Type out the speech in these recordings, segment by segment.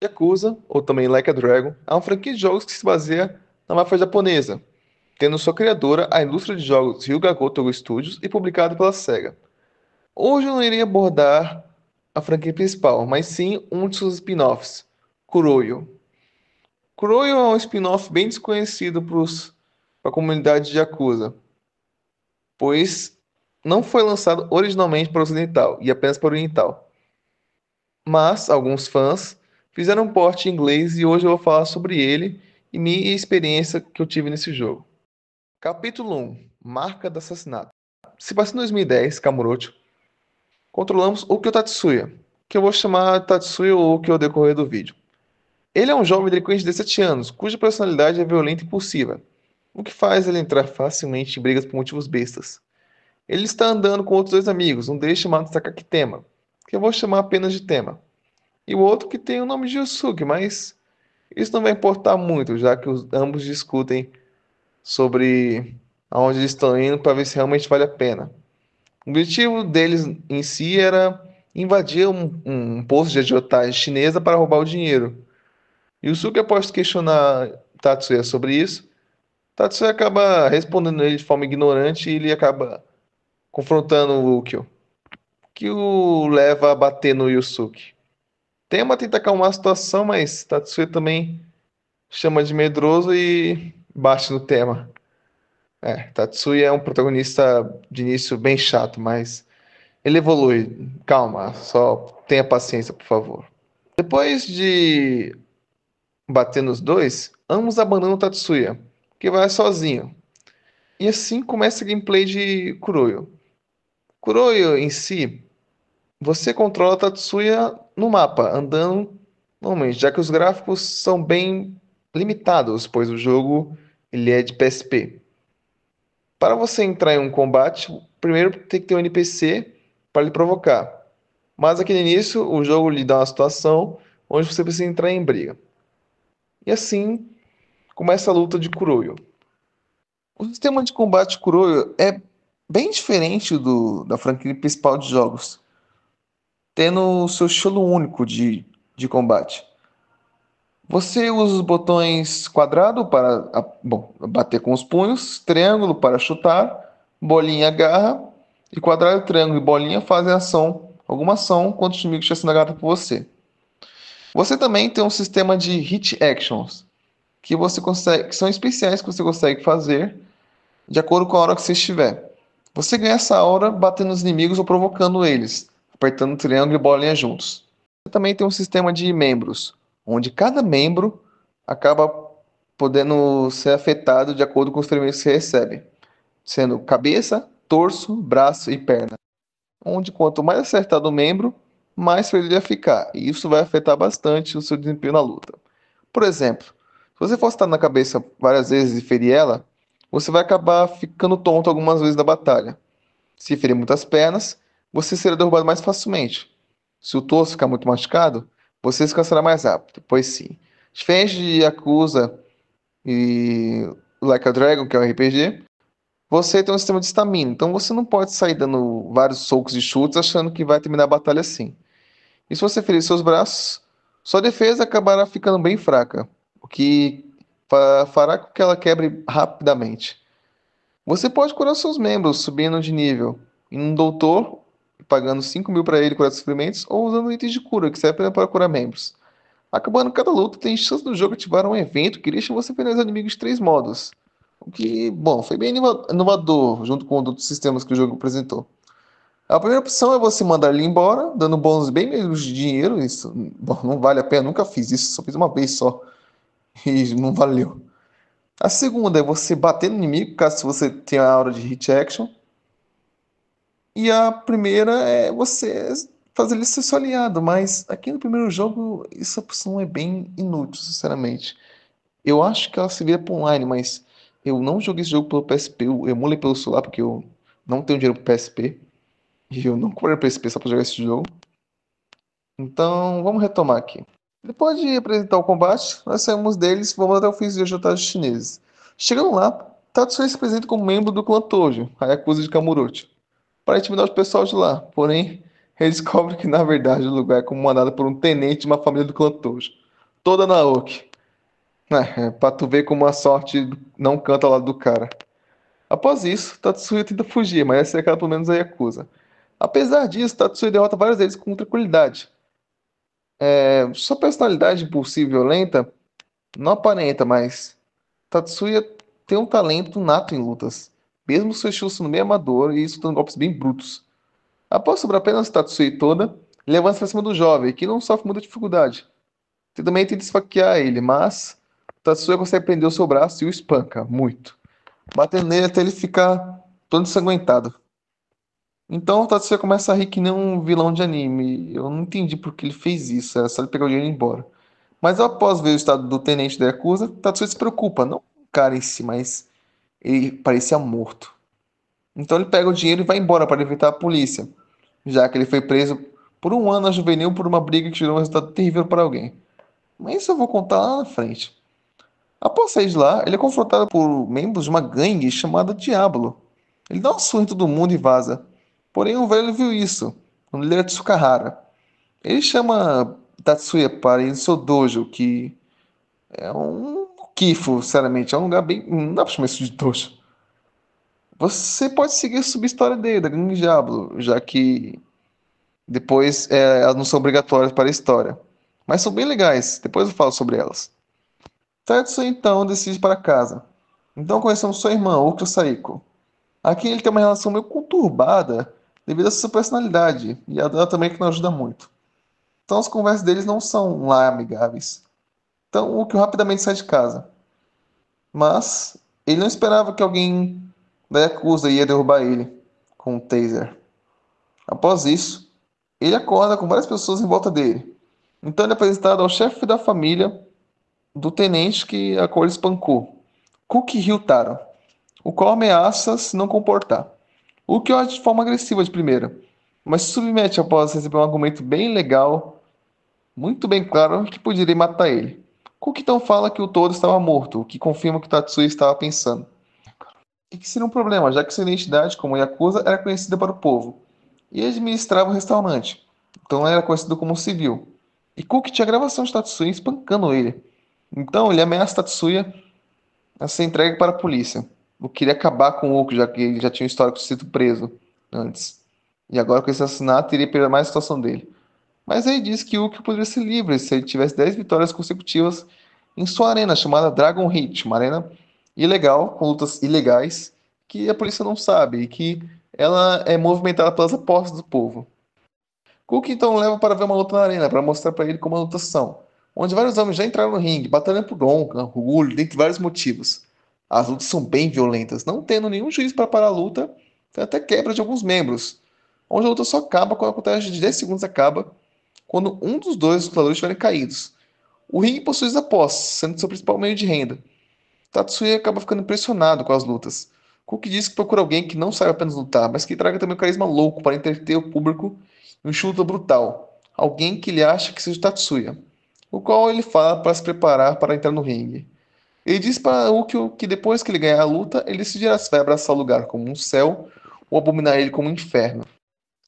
Yakuza, ou também Like a Dragon, é uma franquia de jogos que se baseia na máfia japonesa, tendo sua criadora a indústria de jogos Ryuga Gotoku Studios e publicado pela SEGA. Hoje eu não irei abordar a franquia principal, mas sim um de seus spin-offs, Kuroyo. Kuroyo é um spin-off bem desconhecido para a comunidade de Yakuza, pois não foi lançado originalmente para o ocidental e apenas para o oriental. Mas alguns fãs fizeram um port em inglês e hoje eu vou falar sobre ele e minha experiência que eu tive nesse jogo. Capítulo 1: Marca do Assassinato. Se passa em 2010, Kamurocho, controlamos o Kyo Tatsuya, que eu vou chamar de Tatsuya ou Kyo ao decorrer do vídeo. Ele é um jovem delinquente de 17 anos, cuja personalidade é violenta e impulsiva, o que faz ele entrar facilmente em brigas por motivos bestas. Ele está andando com outros dois amigos, um deles chamado Sakaki Tema, que eu vou chamar apenas de Tema, e o outro que tem o nome de Yusuke, mas isso não vai importar muito, já que ambos discutem sobre aonde eles estão indo para ver se realmente vale a pena. O objetivo deles em si era invadir um posto de agiotagem chinesa para roubar o dinheiro. Yusuke, após questionar Tatsuya sobre isso, Tatsuya acaba respondendo ele de forma ignorante e ele acaba confrontando o Ukyo, que o leva a bater no Yusuke. Tema tenta acalmar a situação, mas Tatsuya também chama de medroso e bate no tema. Tatsuya é um protagonista de início bem chato, mas ele evolui. Calma, só tenha paciência, por favor. Depois de bater nos dois, ambos abandonam Tatsuya, que vai sozinho. E assim começa a gameplay de Kuroyo. Kuroyo em si, você controla Tatsuya no mapa, andando normalmente, já que os gráficos são bem limitados, pois o jogo ele é de PSP. Para você entrar em um combate, primeiro tem que ter um NPC para lhe provocar. Mas aqui no início, o jogo lhe dá uma situação onde você precisa entrar em briga. E assim começa a luta de Kuroyo. O sistema de combate de Kuroyo é bem diferente da franquia principal de jogos, tendo o seu estilo único de combate. Você usa os botões quadrado para bater com os punhos, triângulo para chutar, bolinha agarra, e quadrado, triângulo e bolinha fazem alguma ação quando o inimigo está sendo agarrado por você. Você também tem um sistema de hit actions, que são especiais que você consegue fazer de acordo com a hora que você estiver. Você ganha essa aura batendo nos inimigos ou provocando eles, apertando triângulo e bolinha juntos. Você também tem um sistema de membros, onde cada membro acaba podendo ser afetado de acordo com os ferimentos que você recebe, sendo cabeça, torso, braço e perna. Onde quanto mais acertado o membro, mais ferido ele vai ficar. E isso vai afetar bastante o seu desempenho na luta. Por exemplo, se você for estar na cabeça várias vezes e ferir ela, você vai acabar ficando tonto algumas vezes da batalha. Se ferir muitas pernas, você será derrubado mais facilmente. Se o torso ficar muito machucado, você descansará mais rápido, pois sim. Diferente de Yakuza e Like a Dragon, que é um RPG, você tem um sistema de estamina, então você não pode sair dando vários socos e chutes achando que vai terminar a batalha assim. E se você ferir seus braços, sua defesa acabará ficando bem fraca, o que fará com que ela quebre rapidamente. Você pode curar seus membros subindo de nível em um doutor, pagando 5.000 para ele curar sofrimentos, ou usando itens de cura, que servem para curar membros. Acabando cada luta, tem chance do jogo ativar um evento que deixa você finalizar inimigos de 3 modos. O que, bom, foi bem inovador, junto com outros sistemas que o jogo apresentou. A primeira opção é você mandar ele embora, dando bônus bem menos de dinheiro. Isso, bom, não vale a pena, nunca fiz isso, só fiz uma vez só. E não valeu. A segunda é você bater no inimigo, caso você tenha a aura de hit action. E a primeira é você fazer ele ser seu aliado, mas aqui no primeiro jogo essa opção é bem inútil, sinceramente. Eu acho que ela se vira para online, mas eu não joguei esse jogo pelo PSP, eu emulei pelo celular porque eu não tenho dinheiro pro PSP. E eu não comprei PSP só para jogar esse jogo. Então, vamos retomar aqui. Depois de apresentar o combate, nós saímos deles e vamos até o fim de ajutar chineses. Chegando lá, Tatsuya se apresenta como membro do clã Tojo, a Yakuza de Kamurocho, para intimidar o pessoal de lá. Porém, ele descobre que na verdade o lugar é comandado por um tenente de uma família do clã Tojo. toda na Naoki. Pra tu ver como a sorte não canta ao lado do cara. Após isso, Tatsuya tenta fugir, mas é cercado pelo menos a Yakuza. Apesar disso, Tatsuya derrota várias vezes com tranquilidade. Sua personalidade impulsiva e violenta não aparenta, mas Tatsuya tem um talento nato em lutas, mesmo seu estilo sendo meio amador e isso dando golpes bem brutos. Após sobrar apenas Tatsuya toda, ele avança pra cima do jovem, que não sofre muita dificuldade. Ele também tenta esfaquear ele, mas Tatsuya consegue prender o seu braço e o espanca muito, batendo nele até ele ficar todo ensanguentado. Então o Tatsuya começa a rir que nem um vilão de anime. Eu não entendi por que ele fez isso, era só ele pegar o dinheiro e ir embora. Mas após ver o estado do tenente da Yakuza, Tatsuya se preocupa, não com o cara em si, mas ele parecia morto. Então ele pega o dinheiro e vai embora para evitar a polícia, já que ele foi preso por um ano na juvenil por uma briga que gerou um resultado terrível para alguém. Mas isso eu vou contar lá na frente. Após sair de lá, ele é confrontado por membros de uma gangue chamada Diablo. Ele dá um surra em todo mundo e vaza. Porém, o velho viu isso. O líder é Tsukahara. Ele chama Tatsuya para ir no seu dojo, que é um Kifo, sinceramente. É um lugar bem. Não dá pra chamar isso de dojo. Você pode seguir a sub-história dele, da gangue Diablo, já que depois elas não são obrigatórias para a história. Mas são bem legais, depois eu falo sobre elas. Tatsuya então decide ir para casa. Então conhecemos sua irmã, Okyo Saiko. Aqui ele tem uma relação meio conturbada devido à sua personalidade, e a dela também que não ajuda muito. Então as conversas deles não são lá amigáveis. Então o que rapidamente sai de casa. Mas ele não esperava que alguém da Yakuza ia derrubar ele com um taser. Após isso, ele acorda com várias pessoas em volta dele. Então ele é apresentado ao chefe da família do tenente que a qual ele espancou, Kuki Ryutaro, o qual ameaça se não comportar. O que eu acho de forma agressiva de primeira, mas se submete após receber um argumento bem legal, muito bem claro, que poderia matar ele. Cook então fala que o todo estava morto, o que confirma o que Tatsuya estava pensando. E que seria um problema, já que sua identidade como Yakuza era conhecida para o povo, e administrava o restaurante, então era conhecido como civil. E Cook tinha gravação de Tatsuya espancando ele. Então ele ameaça Tatsuya a ser entregue para a polícia. Eu queria acabar com o Oco, já que ele já tinha um histórico de sido preso antes. E agora com esse assassinato, iria piorar mais a situação dele. Mas ele disse que o Uki poderia ser livre se ele tivesse 10 vitórias consecutivas em sua arena chamada Dragon Heat, uma arena ilegal, com lutas ilegais, que a polícia não sabe e que ela é movimentada pelas apostas do povo. Cook então leva para ver uma luta na arena, para mostrar para ele como a lutas são, onde vários homens já entraram no ringue, batalhando por honra, orgulho, dentre vários motivos. As lutas são bem violentas, não tendo nenhum juiz para parar a luta, tem até quebra de alguns membros, onde a luta só acaba quando a contagem de 10 segundos acaba, quando um dos dois lutadores estiverem caídos. O ringue possui as apostas, sendo seu principal meio de renda. Tatsuya acaba ficando impressionado com as lutas. Cook diz que procura alguém que não saiba apenas lutar, mas que traga também um carisma louco para entreter o público e um chuta brutal. Alguém que ele acha que seja Tatsuya, o qual ele fala para se preparar para entrar no ringue. Ele diz para Ukyo que depois que ele ganhar a luta, ele decidirá se vai abraçar o lugar como um céu ou abominar ele como um inferno.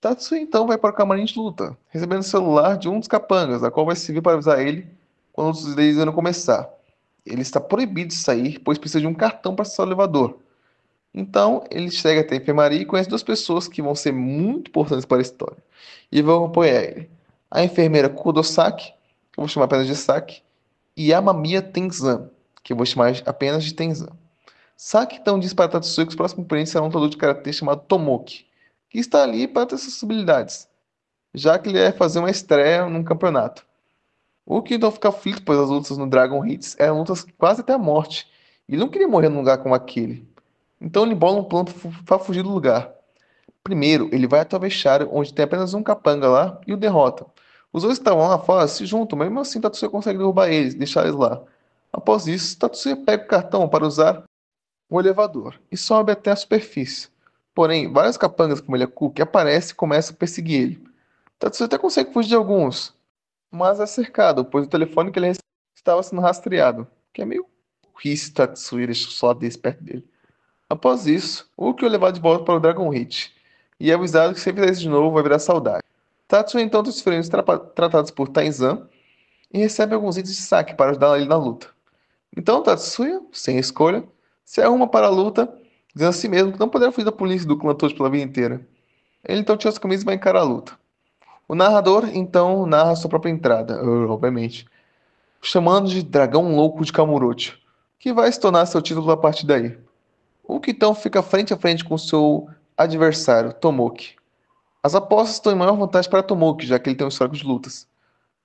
Tatsuya então vai para o camarim de luta, recebendo o celular de um dos capangas, a qual vai servir para avisar ele quando os deles irão começar. Ele está proibido de sair, pois precisa de um cartão para acessar o elevador. Então, ele chega até a enfermaria e conhece duas pessoas que vão ser muito importantes para a história e vão apoiar ele. A enfermeira Kudosaki, que eu vou chamar apenas de Saki, e Amamiya Tenzan, que eu vou chamar apenas de Tenzan. Saki então diz para Tatsuya que os próximos clientes será um lutador de karatê chamado Tomoki, que está ali para ter essas habilidades, já que ele vai fazer uma estreia num campeonato. O que então fica aflito, pois as lutas no Dragon Hits eram lutas quase até a morte, e ele não queria morrer num lugar como aquele. Então ele bola um plano para fugir do lugar. Primeiro, ele vai até o vestiário, onde tem apenas um capanga lá, e o derrota. Os dois que estavam lá fora se juntam, mas mesmo assim Tatsuya consegue derrubar eles, deixar eles lá. Após isso, Tatsuya pega o cartão para usar o elevador e sobe até a superfície. Porém, vários capangas, como ele é Cook, aparecem e começam a perseguir ele. Tatsuya até consegue fugir de alguns, mas é cercado, pois o telefone que ele recebeu estava sendo rastreado, que é meio burrice Tatsuya deixar só desse perto dele. Após isso, Uki é levado de volta para o Dragon Hit, e é avisado que se ele fizer isso de novo vai virar saudade. Tatsuya então tem os freios tratados por Taizan, e recebe alguns itens de saque para ajudar ele na luta. Então Tatsuya, sem escolha, se arruma para a luta, dizendo a si mesmo que não poderá fugir da polícia e do clã Toad pela vida inteira. Ele então tira as camisas e vai encarar a luta. O narrador então narra sua própria entrada, obviamente, chamando de Dragão Louco de Kamurocho, que vai se tornar seu título a partir daí. O Kitão fica frente a frente com seu adversário, Tomoki. As apostas estão em maior vantagem para Tomoki, já que ele tem um histórico de lutas.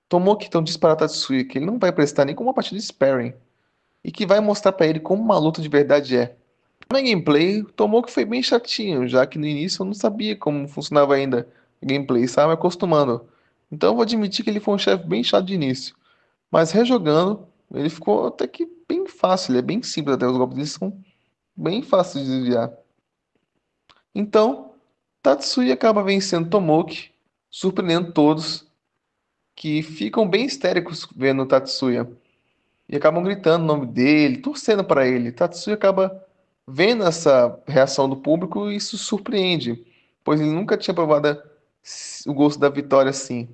Tomoki então diz para Tatsuya que ele não vai prestar nem como uma partida de sparring, e que vai mostrar para ele como uma luta de verdade é. Na gameplay, Tomoki foi bem chatinho, já que no início eu não sabia como funcionava ainda a gameplay, estava me acostumando. Então eu vou admitir que ele foi um chefe bem chato de início. Mas rejogando, ele ficou até que bem fácil, ele é bem simples até, os golpes dele são bem fáceis de desviar. Então, Tatsuya acaba vencendo Tomoki, surpreendendo todos, que ficam bem histéricos vendo Tatsuya. E acabam gritando o nome dele, torcendo para ele. Tatsuya acaba vendo essa reação do público e isso surpreende, pois ele nunca tinha provado o gosto da vitória assim.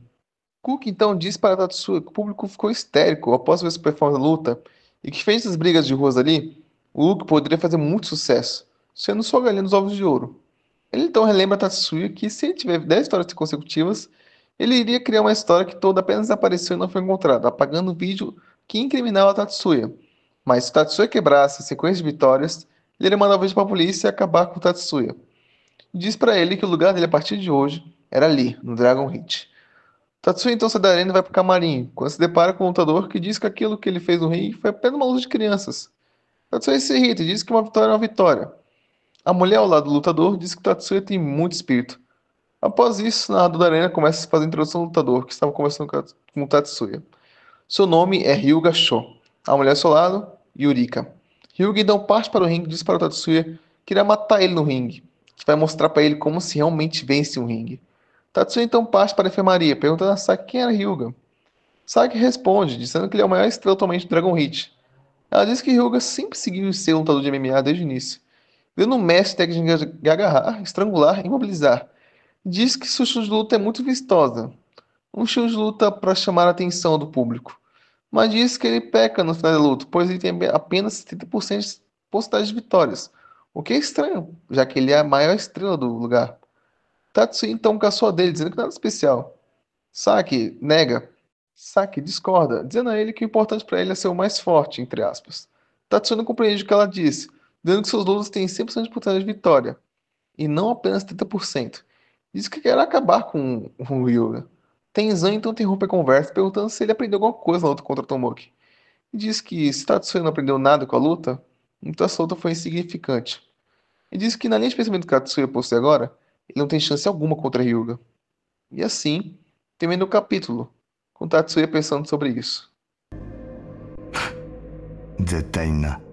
Cook então disse para Tatsuya que o público ficou histérico após ver sua performance na luta e que fez as brigas de ruas ali, o Luke poderia fazer muito sucesso, sendo só galinha dos ovos de ouro. Ele então relembra Tatsuya que se ele tiver 10 histórias consecutivas, ele iria criar uma história que toda apenas apareceu e não foi encontrada, apagando o vídeo que incriminava Tatsuya. Mas se Tatsuya quebrasse a sequência de vitórias, ele iria mandar o vídeo para a polícia e acabar com Tatsuya. Diz para ele que o lugar dele a partir de hoje era ali, no Dragon Hit. Tatsuya então sai da arena e vai pro camarim, quando se depara com um lutador que diz que aquilo que ele fez no ringue foi apenas uma luta de crianças. Tatsuya se irrita e diz que uma vitória é uma vitória. A mulher ao lado do lutador diz que Tatsuya tem muito espírito. Após isso, o narrador da arena começa a fazer a introdução do lutador, que estava conversando com o Tatsuya. Seu nome é Ryuga Sho. A mulher ao seu lado, Yurika. Ryuga então parte para o ringue e diz para o Tatsuya que irá matar ele no ringue, que vai mostrar para ele como se realmente vence um ringue. Tatsuya então parte para a enfermaria, perguntando a Saki quem era Ryuga. Saki responde, dizendo que ele é o maior estrela atualmente do Dragon Heat. Ela diz que Ryuga sempre seguiu ser um lutador de MMA desde o início, vendo um mestre técnica de agarrar, estrangular e imobilizar. Diz que seu estilo de luta é muito vistosa, um estilo de luta para chamar a atenção do público. Mas diz que ele peca no final da luta, pois ele tem apenas 70% de possibilidade de vitórias, o que é estranho, já que ele é a maior estrela do lugar. Tatsuya então caçou a dele, dizendo que nada especial. Saki nega. Saki discorda, dizendo a ele que o importante para ele é ser o mais forte, entre aspas. Tatsuya não compreende o que ela disse, dizendo que seus lutas têm 100% de possibilidade de vitória, e não apenas 30%. Diz que quer acabar com o Ryuga. Tenzan então interrompe a conversa, perguntando se ele aprendeu alguma coisa na luta contra Tomoki. E diz que se Tatsuya não aprendeu nada com a luta, então essa luta foi insignificante. E diz que na linha de pensamento que Tatsuya possui agora, ele não tem chance alguma contra Ryuga. E assim, termina o capítulo, com Tatsuya pensando sobre isso. 絶対にな。